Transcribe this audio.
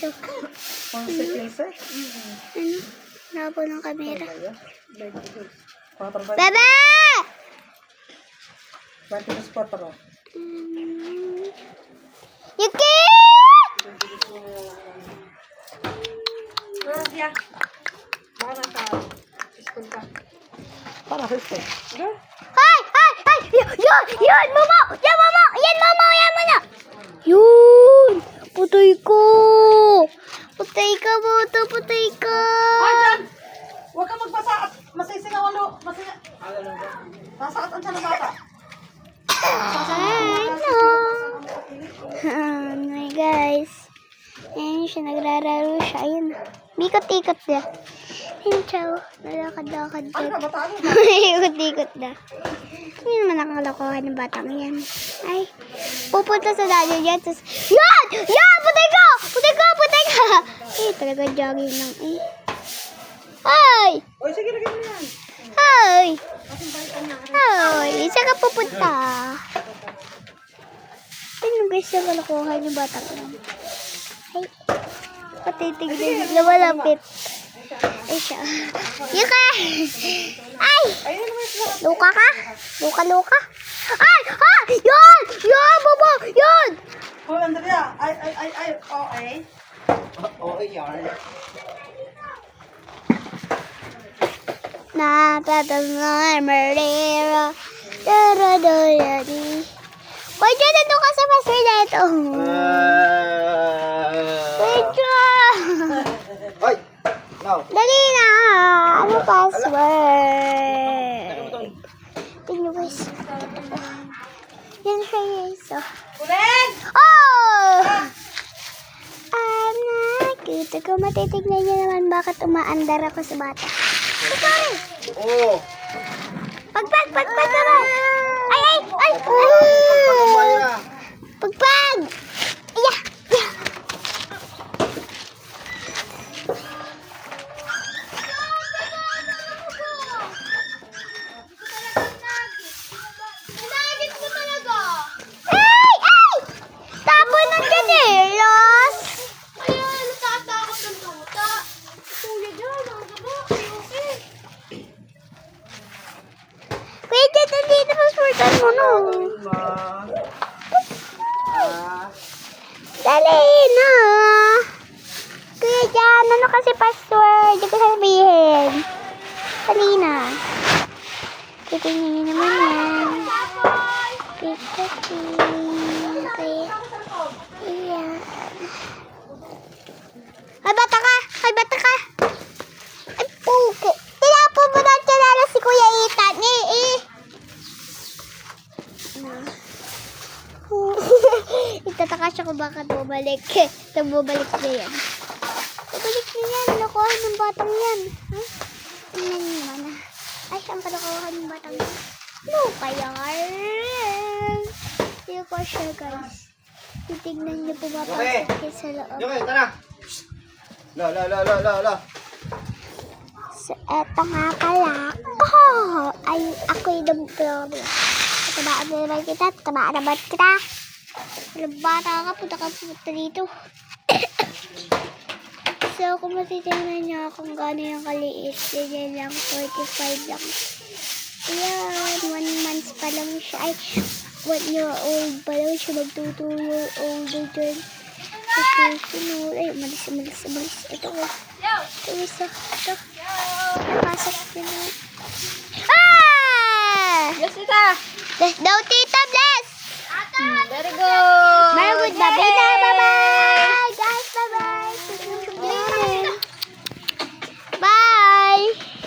guys. Oh. Ano? Nabo ng kamera. Bebe! Yuki! Ay! Ay! Ay! Yun! Momo! Yan, Momo! Yan, Momo! Yan mo na! Yun! Putay ko! Putay ka, Boto! Putay ka! Ay, dyan! Huwag kang magbasa at masisingaw ano. Sasaatan siya ng bata. Ay, no! Hi, guys. Ayan siya, nagrararo siya. Ayun. Ikot-ikot na. Ayun siya, oh. Nalakad-lakad Ano siya. na, bataan mo? Ikot-ikot na. Hindi naman nakakalokohan ng batang yan. Ay, pupunta sa daddy dyan. Tapos, yan! Yan! Putay ka! Putay ka! Putay ka! Eh, talaga jogging lang eh. Ay! Oy, sige, lagyan mo yan. Ay! Ay! Saan ka pupunta? Ayun guys, yung kalokohan yung batang yan. Ay, patitignan. Lumalapit. Ay siya. Yuka! Ay! Luka ka? Luka? Ay! Ha! Yan! Yan! Baba! Yan! Oh, Andrea. Ay. Okay. Okay, yarn. Natatanong Maria. Daradayadi. Why dyan nandun ka sa password na ito? Wait dyan! Ay! No. Dali na! Ano password? Tingnan guys. Yan siya guys. Ulen! Oh! Nakita ko. Matitignan niyo naman bakit umaandar ako sa bata. Sorry! Oo. Pagpag naman! Ay! Pagpag! Yeah! Ay! Tapon ng kanelas! Ayan, natatakot ng tuta. Kuya dyan, ang gaba. Okay. Wait, dito passwordan mo no. Dali na. Kuya dyan, ano kasi password? Hindi ko sabihin. Dali na. Titingnan niyo naman yan. Okay. Ayan. Ay, bata ka! Ay, puko. Tinapon mo na tsanala si Kuya Ethan. Itataka siya kung bakit bumalik. Bumalik na yan. Bumalik na yan. Nakuha ng batang yan. Ha? Tingnan niyo naman. Ay, saan pa nakuha ng batang yan? No, kaya hindi ko siya, guys. Titignan niyo pumapasok kayo sa loob. Yoke, tara. La. So, eto nga pala. Oh! Ay, ako'y dumplong. Tatabaan naman kita. Bata ka, punta dito. So, kung matitignan niyo kung gano'n yung kaliit, ganyan lang, 45 lang. Ayan, 1 month pa lang siya. Ay, 1 year old pa lang siya. Mag-2 year old dyan. Susunod. Ay, umalis. Ito ko. Ito. Napasok din na. Ah! Yes, tita. Bless daw, tita, bless! Very good. Very good, baby.